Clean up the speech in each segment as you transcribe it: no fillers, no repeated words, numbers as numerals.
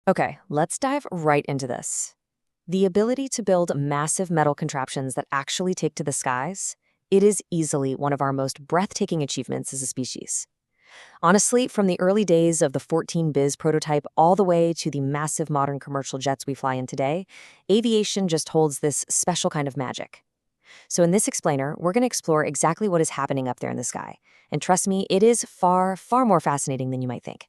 Okay, let's dive right into this. The ability to build massive metal contraptions that actually take to the skies, it is easily one of our most breathtaking achievements as a species. Honestly, from the early days of the 14 Biz prototype all the way to the massive modern commercial jets we fly in today, aviation just holds this special kind of magic. So in this explainer, we're going to explore exactly what is happening up there in the sky. And trust me, it is far, far more fascinating than you might think.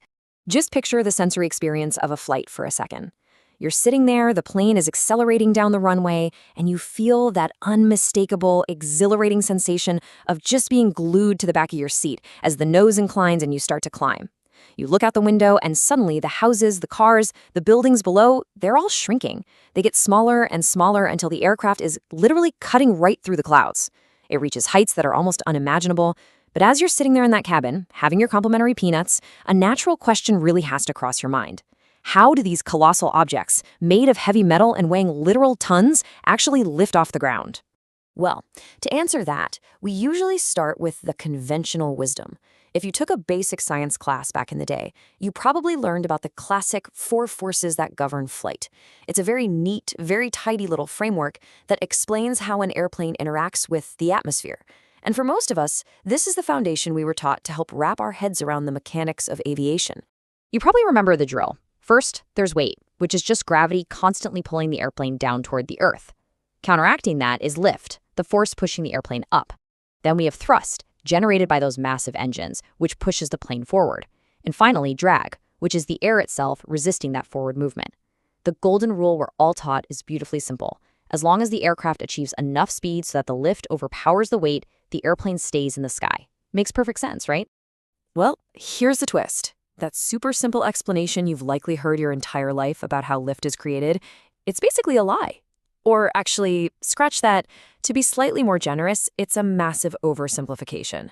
Just picture the sensory experience of a flight for a second. You're sitting there, the plane is accelerating down the runway, and you feel that unmistakable, exhilarating sensation of just being glued to the back of your seat as the nose inclines and you start to climb. You look out the window, and suddenly the houses, the cars, the buildings below, they're all shrinking. They get smaller and smaller until the aircraft is literally cutting right through the clouds. It reaches heights that are almost unimaginable. But as you're sitting there in that cabin, having your complimentary peanuts, a natural question really has to cross your mind. How do these colossal objects, made of heavy metal and weighing literal tons, actually lift off the ground? Well, to answer that, we usually start with the conventional wisdom. If you took a basic science class back in the day, you probably learned about the classic four forces that govern flight. It's a very neat, very tidy little framework that explains how an airplane interacts with the atmosphere. And for most of us, this is the foundation we were taught to help wrap our heads around the mechanics of aviation. You probably remember the drill. First, there's weight, which is just gravity constantly pulling the airplane down toward the Earth. Counteracting that is lift, the force pushing the airplane up. Then we have thrust, generated by those massive engines, which pushes the plane forward. And finally, drag, which is the air itself resisting that forward movement. The golden rule we're all taught is beautifully simple. As long as the aircraft achieves enough speed so that the lift overpowers the weight, the airplane stays in the sky. Makes perfect sense, right? Well, here's the twist. That super simple explanation you've likely heard your entire life about how lift is created, it's basically a lie. Or actually, scratch that, to be slightly more generous, it's a massive oversimplification.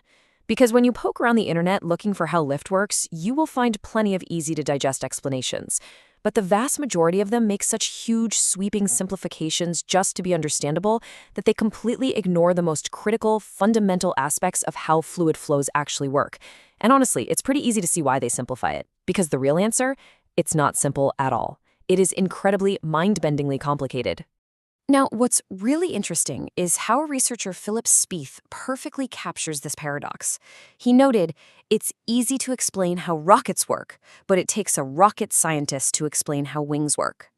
Because when you poke around the internet looking for how lift works, you will find plenty of easy-to-digest explanations. But the vast majority of them make such huge, sweeping simplifications just to be understandable that they completely ignore the most critical, fundamental aspects of how fluid flows actually work. And honestly, it's pretty easy to see why they simplify it. Because the real answer? It's not simple at all. It is incredibly, mind-bendingly complicated. Now, what's really interesting is how researcher Philip Spieth perfectly captures this paradox. He noted, it's easy to explain how rockets work, but it takes a rocket scientist to explain how wings work.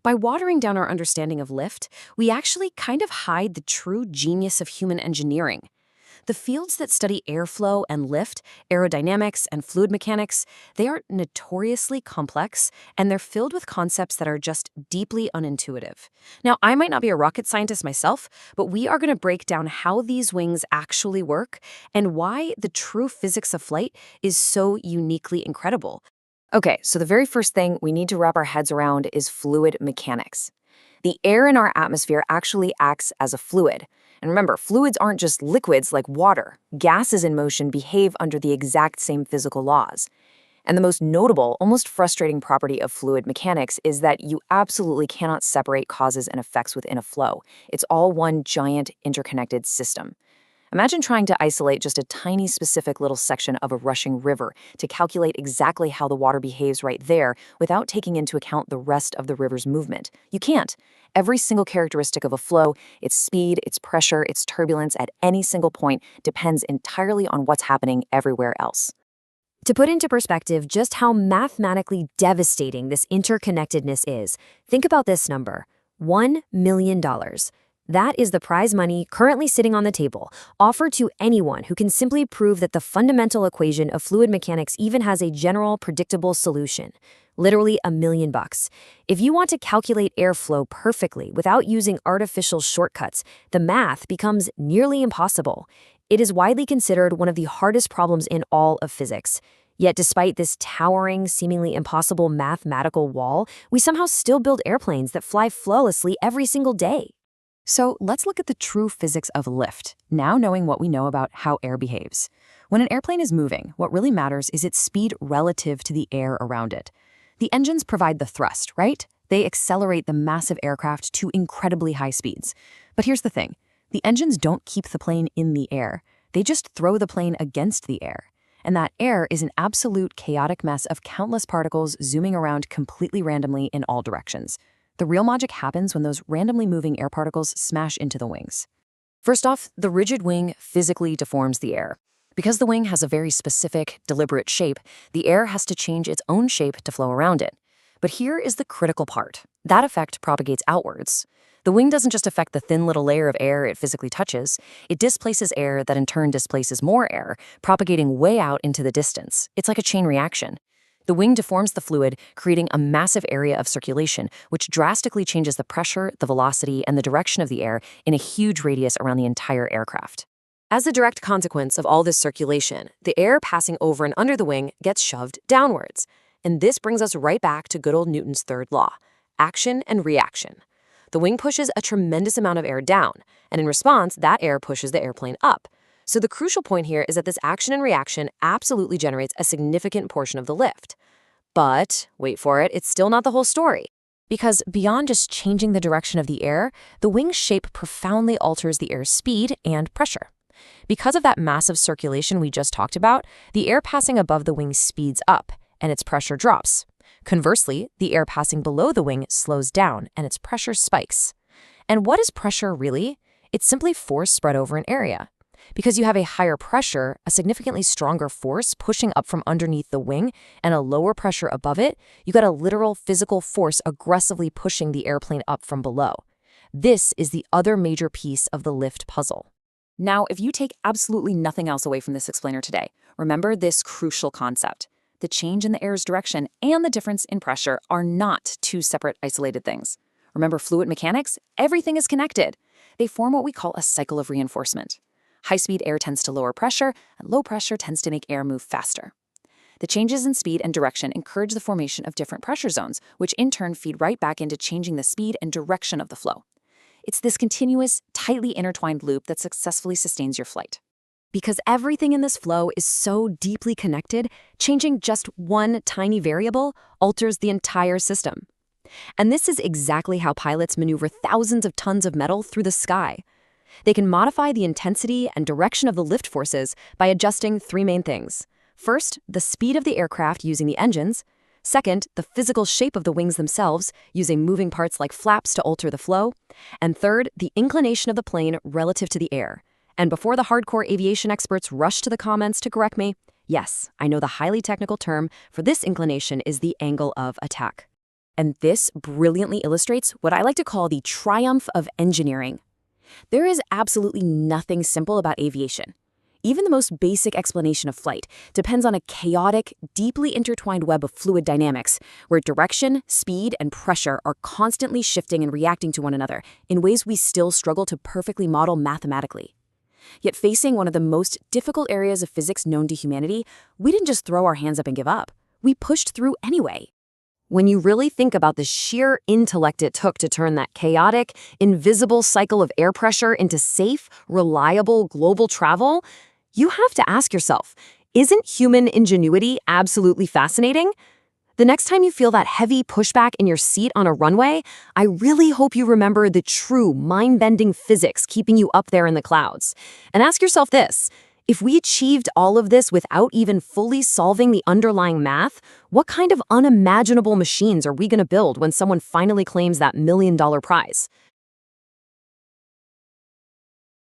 By watering down our understanding of lift, we actually kind of hide the true genius of human engineering. The fields that study airflow and lift, aerodynamics and fluid mechanics, they are notoriously complex, and they're filled with concepts that are just deeply unintuitive. Now, I might not be a rocket scientist myself, but we are going to break down how these wings actually work and why the true physics of flight is so uniquely incredible. Okay, so the very first thing we need to wrap our heads around is fluid mechanics. The air in our atmosphere actually acts as a fluid. And remember, fluids aren't just liquids like water. Gases in motion behave under the exact same physical laws. And the most notable, almost frustrating property of fluid mechanics is that you absolutely cannot separate causes and effects within a flow. It's all one giant interconnected system. Imagine trying to isolate just a tiny specific little section of a rushing river to calculate exactly how the water behaves right there without taking into account the rest of the river's movement. You can't. Every single characteristic of a flow, its speed, its pressure, its turbulence at any single point depends entirely on what's happening everywhere else. To put into perspective just how mathematically devastating this interconnectedness is, think about this number, $1 million. That is the prize money currently sitting on the table, offered to anyone who can simply prove that the fundamental equation of fluid mechanics even has a general, predictable solution. Literally $1 million. If you want to calculate airflow perfectly without using artificial shortcuts, the math becomes nearly impossible. It is widely considered one of the hardest problems in all of physics. Yet despite this towering, seemingly impossible mathematical wall, we somehow still build airplanes that fly flawlessly every single day. So let's look at the true physics of lift, now knowing what we know about how air behaves. When an airplane is moving, what really matters is its speed relative to the air around it. The engines provide the thrust, right? They accelerate the massive aircraft to incredibly high speeds. But here's the thing. The engines don't keep the plane in the air. They just throw the plane against the air. and that air is an absolute chaotic mess of countless particles zooming around completely randomly in all directions. The real magic happens when those randomly moving air particles smash into the wings. First off, the rigid wing physically deforms the air. Because the wing has a very specific, deliberate shape, the air has to change its own shape to flow around it. But here is the critical part. That effect propagates outwards. The wing doesn't just affect the thin little layer of air it physically touches, it displaces air that in turn displaces more air, propagating way out into the distance. It's like a chain reaction. The wing deforms the fluid, creating a massive area of circulation, which drastically changes the pressure, the velocity, and the direction of the air in a huge radius around the entire aircraft. As a direct consequence of all this circulation, the air passing over and under the wing gets shoved downwards. And this brings us right back to good old Newton's third law, action and reaction. The wing pushes a tremendous amount of air down, and in response, that air pushes the airplane up. So the crucial point here is that this action and reaction absolutely generates a significant portion of the lift. But, wait for it, it's still not the whole story. Because beyond just changing the direction of the air, the wing's shape profoundly alters the air's speed and pressure. Because of that massive circulation we just talked about, the air passing above the wing speeds up, and its pressure drops. Conversely, the air passing below the wing slows down, and its pressure spikes. And what is pressure really? It's simply force spread over an area. Because you have a higher pressure, a significantly stronger force pushing up from underneath the wing, and a lower pressure above it, you got a literal physical force aggressively pushing the airplane up from below. This is the other major piece of the lift puzzle. Now, if you take absolutely nothing else away from this explainer today, remember this crucial concept. The change in the air's direction and the difference in pressure are not two separate isolated things. Remember fluid mechanics? Everything is connected. They form what we call a cycle of reinforcement. High-speed air tends to lower pressure, and low pressure tends to make air move faster. The changes in speed and direction encourage the formation of different pressure zones, which in turn feed right back into changing the speed and direction of the flow. It's this continuous, tightly intertwined loop that successfully sustains your flight. Because everything in this flow is so deeply connected, changing just one tiny variable alters the entire system. And this is exactly how pilots maneuver thousands of tons of metal through the sky. They can modify the intensity and direction of the lift forces by adjusting three main things. First, the speed of the aircraft using the engines. Second, the physical shape of the wings themselves, using moving parts like flaps to alter the flow. And third, the inclination of the plane relative to the air. And before the hardcore aviation experts rush to the comments to correct me, yes, I know the highly technical term for this inclination is the angle of attack. And this brilliantly illustrates what I like to call the triumph of engineering. There is absolutely nothing simple about aviation. Even the most basic explanation of flight depends on a chaotic, deeply intertwined web of fluid dynamics, where direction, speed, and pressure are constantly shifting and reacting to one another in ways we still struggle to perfectly model mathematically. Yet facing one of the most difficult areas of physics known to humanity, we didn't just throw our hands up and give up. We pushed through anyway. When you really think about the sheer intellect it took to turn that chaotic, invisible cycle of air pressure into safe, reliable global travel, you have to ask yourself, isn't human ingenuity absolutely fascinating? The next time you feel that heavy pushback in your seat on a runway, I really hope you remember the true mind-bending physics keeping you up there in the clouds. And ask yourself this, if we achieved all of this without even fully solving the underlying math, what kind of unimaginable machines are we going to build when someone finally claims that $1 million prize?